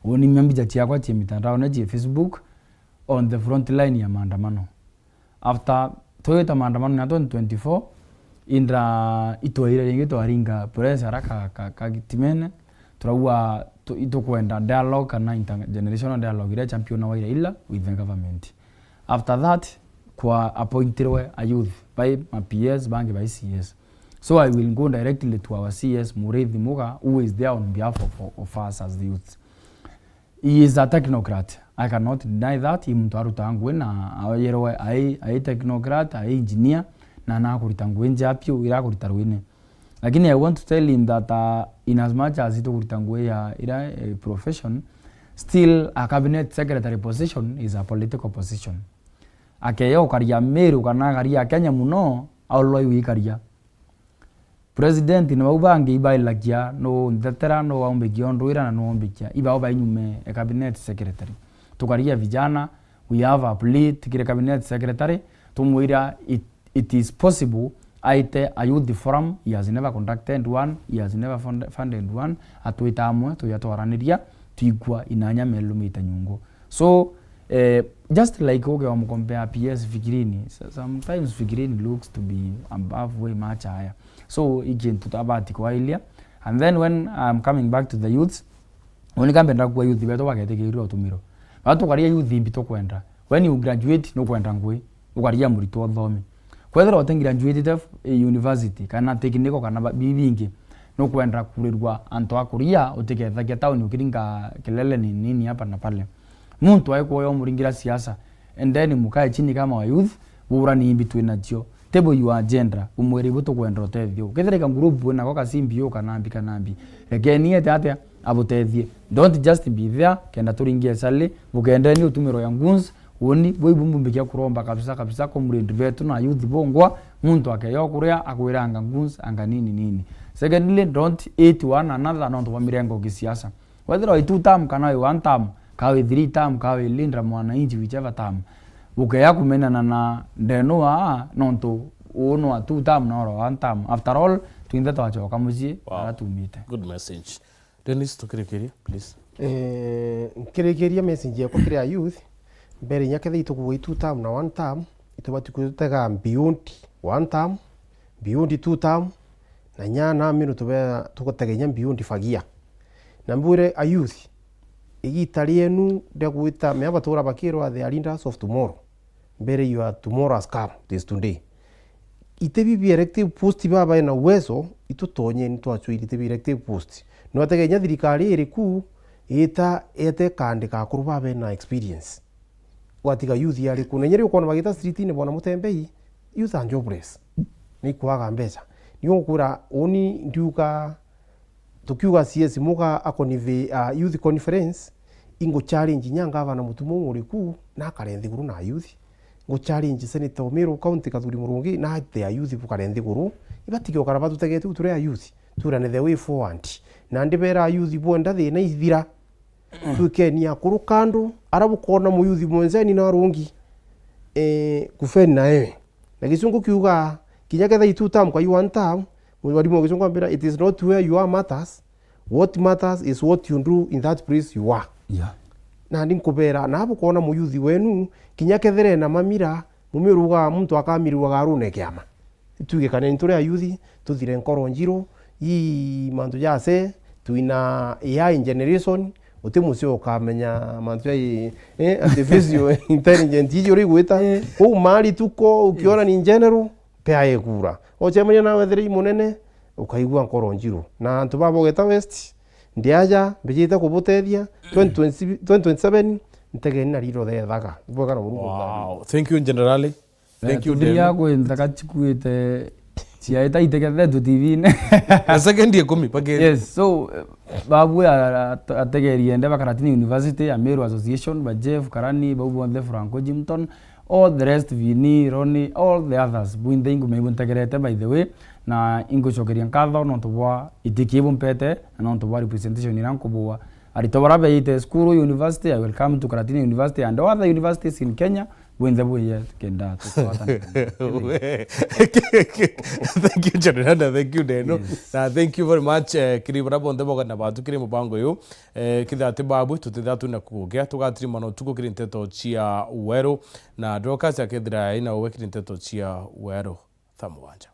Woni nyambi jati yakwa tie mitandao na je Facebook on the front line ya maandamano. After toyota maandamano na 2024 indra itoire ringi twaringa press haraka ka gitimene turaua itokwenda dialogue kana intergenerational dialogue ile champion wa ila with the government. After that kwa appointirwe a youth by my PS bangi by CS. So I will go directly to our CS Mureithi Muga, who is there on behalf of us as the youth. He is a technocrat. I cannot deny that. He mtu arutangu na ayerowe ai technocrat, ai engineer na na kuritangu nje apyo ira kuritarwine. Lakini I want to tell him that in as much as ito kuritangu ya ira profession, still a cabinet secretary position is a political position. Akeyo karia Meru kana karia Kenya muno auloi wikaria. President ni waubangi iba ilakia no ndatera no waombe giondwira na no ombekia iba oba inyume a cabinet secretary. Tukaria vijana, we have a plea kire cabinet secretary tumuira it is possible aite a youth forum. He has never conducted one, he has never funded one. Atuitamwe tuyatwaraniria tuigwa inanya melumita nyungo. So just like okay we compare PS Fikirini, sometimes Fikirini looks to be above way much higher. So again tutabati kwa ilia. And then when I'm coming back to the youths, when kambenda kwa youth beto bagetekeirwa tumiro batu kwaria youth mbito kwenda when you graduate no kwenda ngwe ukaria murito thome kwethera otengira graduate university kana technical kana bibingi no kwenda kurirwa anto akuria utikethakia town ukiringa kelele ni nini hapa na pale muntu aiko muringira siasa and then mukae chini kama wa youth burani between nacho table your agenda umweri buto kwenda otethio kethera group na kwa kasimbio kanambi egenie tate abutethie don't just be there kenda turingie sale bukendeni utumiro ya ngunzi woni boibumbumbia kuromba kabisa ko murindi vetu na youth bongwa muntu akeyo kuria akwiranga ngunzi anga nini. Secondly, don't eat one another not wa mirengo kisiasa whether I 2 term kana 1 term kawe 3 term kawe lindra mwana inji whichever term ukeya kumenana na ndenoa nonto uno wa 2 term na 1 term after all tuinde twachoka muji aratumite. Good message. Dennis tukirekeria please. Kirekeria message yako kire youth mbere nyakethe itukuwa 2 term na 1 term itubati kutega beyond 1 term beyond 2 term na nyana minu tubea tukotegenya beyond fagia na mbure a youth igitari enu ndegwita me abatura bakirwa the leaders of tomorrow mbere you are tomorrow has come this today itebi directive post baba na uwezo itutonye nitwacho itebi directive post no ategenya thirikari iri ku ete kandika kuruba be na experience watiga youth yari kunenyeri ukona bagita street ni bona mutembei youth and jobless ni kwaga mbeca niyo kura oni ndiuka tukiuga CS muga akonive youth conference ingo challenge nyanga bana mutumo muri ku na karenthi guru na youth ngo challenge Senator Meru county kathuri murungi na the youth bukarenthi guru ibatigyo karabatu tegetu ture youth turane the way forward na ndibera youth bonda thina ithira tukeni akuru kando arabu kona mu youth mwenzeni na rungi kufeni na ewe na kisungu kiuga kinyaketha 2 term kwa 1 term walimu kisungu ambira it is not where you are matters, what matters is what you do in that place you are. Yeah. Na ndinkubera na hapo kuona muyuthi wenu kinyakethere na mamira mumiruga muntu akamirwa garune kiama tuge kana ntore ayuthi tuthire nkoro njiro i mantu jase tuina AI generation utimusio kamenya mantu ya artificial intelligence yori gwita o mari tuko ukiona ni general peaye kura ochemenya na wetheri munene ukaigua nkoro njiro na antu babo geta west ndiaja bijita kubutethia 2027 ntegeni na riro the thaka boga na burungu. Wow, thank you generally. Thank you Delia ko ndaka chikuite ciaita itekethe tu TV ne a second year komi pake. Yes, so babu ategerie ndeba Karatini University ya Meru Association ba Jeff Karani babu wande Franco Jimton all the rest Vini Ronnie all the others buinde ingu mebuntegerete by the way na ingo chokeria nkatho no tobwa itikibu mpete na no tobwa representation iranko bwa arito bara beite school university I will come to Karatina University and other universities in Kenya when the boy kenda thank you Jordan, thank you Deno. Yes. Thank you very much kiri bara bonde boga na batu kiri mubango yu kithate babu tutithatu na kugea tugatiri mano tuko kiri nteto chia Wero na Dorcas akethira ina uwe kiri nteto chia Wero thamwanja.